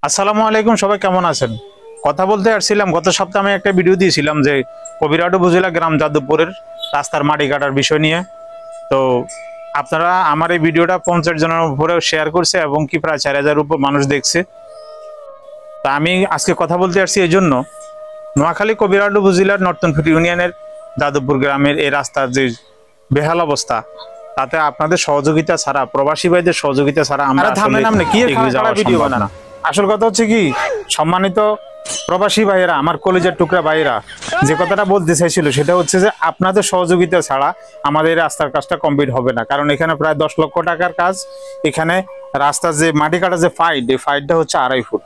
আসসালামু আলাইকুম, সবাই কেমন আছেন? কথা বলতে আসছিলাম, গত সপ্তাহে আমি একটা ভিডিও দিয়েছিলাম যে কবিরহাট উপজেলা গ্রাম যাদবপুরের রাস্তার মাটি কাটার বিষয় নিয়ে। তো আপনারা আমার এই ভিডিওটা 50 জনের উপরে শেয়ার করছে এবং কি প্রায় 4000 উপর মানুষ দেখছে। তা আমি আজকে কথা বলতে আসছি এই জন্য, নোয়াখালী কবিরহাট উপজেলার নর্তনফুট ইউনিয়নের যাদবপুর গ্রামের এই রাস্তার যে বেহাল অবস্থা, তাতে আপনাদের সহযোগিতা ছাড়া, প্রবাসী ভাইদের সহযোগিতা ছাড়া আমরা এগিয়ে যাওয়া সম্ভব না। আসল কথা হচ্ছে কি, সম্মানিত প্রবাসী ভাইয়েরা, আমার কলেজের টুকরা ভাইয়েরা, যে কথাটা বলতে চাইছিল সেটা হচ্ছে যে আপনাদের সহযোগিতা ছাড়া আমাদের এই রাস্তার কাজটা কমপ্লিট হবে না। কারণ এখানে প্রায় 10 লক্ষ টাকার কাজ। এখানে রাস্তার যে মাটি কাটা যে ফাইট, এই ফাইটটা হচ্ছে 2.5 ফুট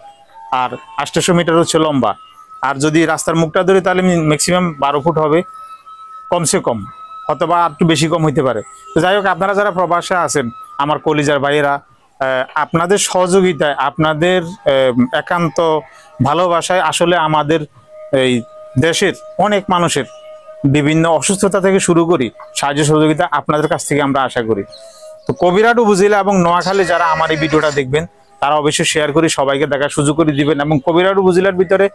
আর 800 মিটার হচ্ছে লম্বা। আর যদি রাস্তার মুখটা ধরি তাহলে ম্যাক্সিমাম 12 ফুট হবে কমসে কম, অথবা একটু বেশি কম হইতে পারে। তো যাই হোক, আপনারা যারা প্রবাসে আছেন, আমার কলিজার ভাইয়েরা, আপনাদের সহযোগিতায়, আপনাদের একান্ত ভালোবাসায় আসলে আমাদের এই দেশের অনেক মানুষের বিভিন্ন অসুস্থতা থেকে শুরু করি সাহায্য সহযোগিতা আপনাদের কাছ থেকে আমরা আশা করি। তো কবিরহাট উপজেলা এবং নোয়াখালী যারা আমার এই ভিডিওটা দেখবেন, তারা অবশ্যই শেয়ার করি, সবাইকে দেখার সুযোগ করে দিবেন। এবং কবিরহাট উপজেলার ভিতরে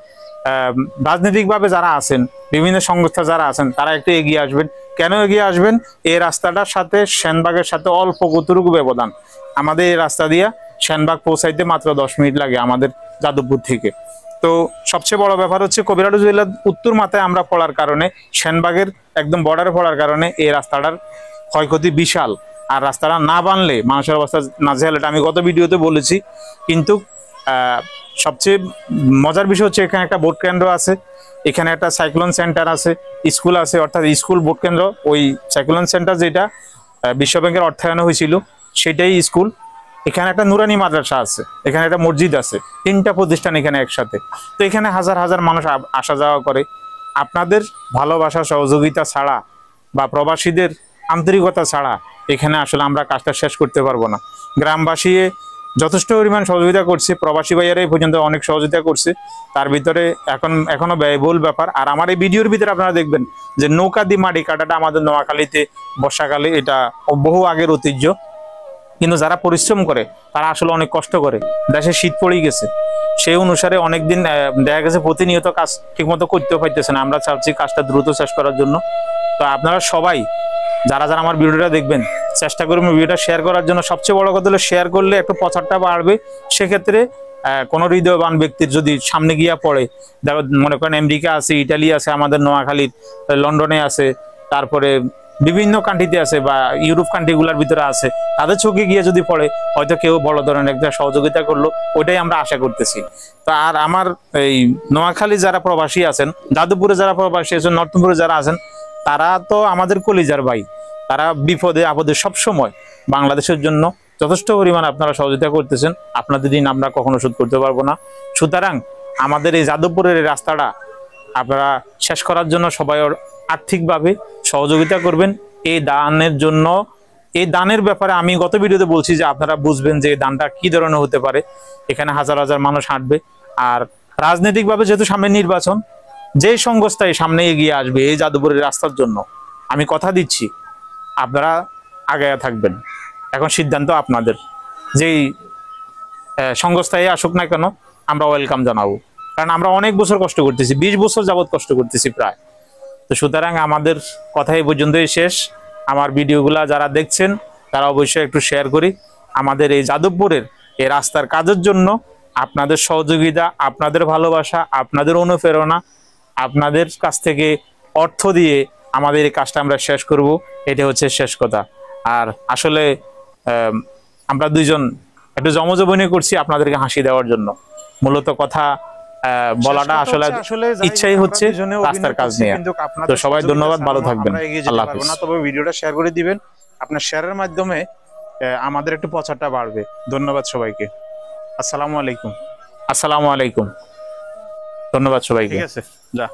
রাজনৈতিকভাবে যারা আছেন, বিভিন্ন সংস্থা যারা আছেন, তারা একটু এগিয়ে আসবেন। কেন এগিয়ে আসবেন? এই রাস্তাটার সাথে সেনবাগের সাথে অল্প কতটুকু ব্যবধান। আমাদের এই রাস্তা দিয়ে সেনবাগ পৌঁছাইতে মাত্র 10 মিনিট লাগে আমাদের যাদবপুর থেকে। তো সবচেয়ে বড় ব্যাপার হচ্ছে কবিরহাট উপজেলার উত্তর মাথায় আমরা পড়ার কারণে, সেনবাগের একদম বর্ডারে পড়ার কারণে এই রাস্তাটার ক্ষয়ক্ষতি বিশাল। আর রাস্তাটা না বানলে মানুষের অবস্থা নাজেহাল, এটা আমি গত ভিডিওতে বলেছি। কিন্তু সবচেয়ে মজার বিষয় হচ্ছে এখানে একটা ভোট কেন্দ্র আছে, এখানে একটা সাইক্লোন সেন্টার আছে, স্কুল আছে, অর্থাৎ স্কুল ভোট কেন্দ্র। ওই সাইক্লোন সেন্টার যেটা বিশ্বব্যাংকের অর্থায়নে হয়েছিল সেটাই স্কুল। এখানে একটা নুরানি মাদ্রাসা আছে, এখানে একটা মসজিদ আছে, 3টা প্রতিষ্ঠান এখানে একসাথে। তো এখানে হাজার হাজার মানুষ আসা যাওয়া করে। আপনাদের ভালোবাসা সহযোগিতা ছাড়া বা প্রবাসীদের আন্তরিকতা ছাড়া এখানে আসলে আমরা কাজটা শেষ করতে পারবো না। গ্রামবাসী যথেষ্ট পরিমাণ সহযোগিতা করছে, প্রবাসী ভাইয়ারাই পর্যন্ত অনেক সহযোগিতা করছে। তার ভিতরে এখনো ব্যয়বহুল ব্যাপার। আর আমার এই ভিডিওর ভিতরে আপনারা দেখবেন যে নৌকা দিয়ে মাটি কাটাটা আমাদের নোয়াখালীতে বর্ষাকালে এটা বহু আগের ঐতিহ্য। কিন্তু যারা পরিশ্রম করে তারা আসলে অনেক কষ্ট করে। দেশে শীত পড়ে গেছে, সেই অনুসারে অনেকদিন দেখা গেছে প্রতিনিয়ত কাজ ঠিকমতো করতেও পারতেছে না। আমরা চাচ্ছি কাজটা দ্রুত শেষ করার জন্য। তো আপনারা সবাই যারা যারা আমার ভিডিওটা দেখবেন, চেষ্টা করবেন ভিডিওটা শেয়ার করার জন্য। সবচেয়ে বড় কথা হলো শেয়ার করলে একটু প্রচারটা বাড়বে। সেক্ষেত্রে কোনো হৃদয়বান ব্যক্তির যদি সামনে গিয়া পড়ে, মনে করেন আমেরিকা আছে, ইটালি আছে, আমাদের নোয়াখালীর, লন্ডনে আছে, তারপরে বিভিন্ন কান্ট্রিতে আছে বা ইউরোপ কান্ট্রিগুলোর ভিতরে আছে, তাদের চোখে গিয়ে যদি পড়ে, হয়তো কেউ বড় ধরনের একটা সহযোগিতা করলো, ওইটাই আমরা আশা করতেছি। তো আর আমার এই নোয়াখালী যারা প্রবাসী আছেন, যাদবপুরে যারা প্রবাসী আছেন, নর্তনপুরে যারা আছেন, তারা তো আমাদের কলিজার ভাই। তারা বিপদে আপদে সবসময় বাংলাদেশের জন্য যথেষ্ট পরিমাণ আপনারা সহযোগিতা করতেছেন। আপনাদের ঋণ আমরা কখনো শোধ করতে পারবো না। সুতরাং আমাদের এই যাদবপুরের এই রাস্তাটা আপনারা শেষ করার জন্য সবাই আর্থিকভাবে সহযোগিতা করবেন। এই দানের জন্য, এই দানের ব্যাপারে আমি গত ভিডিওতে বলছি যে আপনারা বুঝবেন যে এই দানটা কি ধরনের হতে পারে। এখানে হাজার হাজার মানুষ হাঁটবে। আর রাজনৈতিকভাবে যেহেতু সামনে নির্বাচন, যে সংস্থায় সামনে এগিয়ে আসবে এই যাদবপুরের রাস্তার জন্য, আমি কথা দিচ্ছি আপনারা আগে থাকবেন। এখন সিদ্ধান্ত আপনাদের। যেই সংস্থায় আসুক না কেন, আমরা ওয়েলকাম জানাবো। কারণ আমরা অনেক বছর কষ্ট করতেছি, 20 বছর যাবৎ কষ্ট করতেছি প্রায়। তো সুতরাং আমাদের কথা এই পর্যন্তই শেষ। আমার ভিডিওগুলা যারা দেখছেন তারা অবশ্যই একটু শেয়ার করি। আমাদের এই যাদবপুরের এই রাস্তার কাজের জন্য আপনাদের সহযোগিতা, আপনাদের ভালোবাসা, আপনাদের অনুপ্রেরণা, আপনাদের কাছ থেকে অর্থ দিয়ে আমাদের এই কাজটা আমরা শেষ করব, এটা হচ্ছে শেষ কথা। আর আসলে আমরা দুইজন একটু জমজবনি করছি আপনাদেরকে হাসি দেওয়ার জন্য। মূলত কথা বলাটা আসলে ইচ্ছাই হচ্ছে রাস্তার কাজ নিয়ে। তো সবাই ধন্যবাদ, ভালো থাকবেন, আল্লাহ হাফেজ। তবে ভিডিওটা শেয়ার করে দিবেন, আপনার শেয়ারের মাধ্যমে আমাদের একটু প্রচারটা বাড়বে। ধন্যবাদ সবাইকে। আসসালামু আলাইকুম। আসসালামু আলাইকুম। ধন্যবাদ সবাইকে। ঠিক আছে, যা।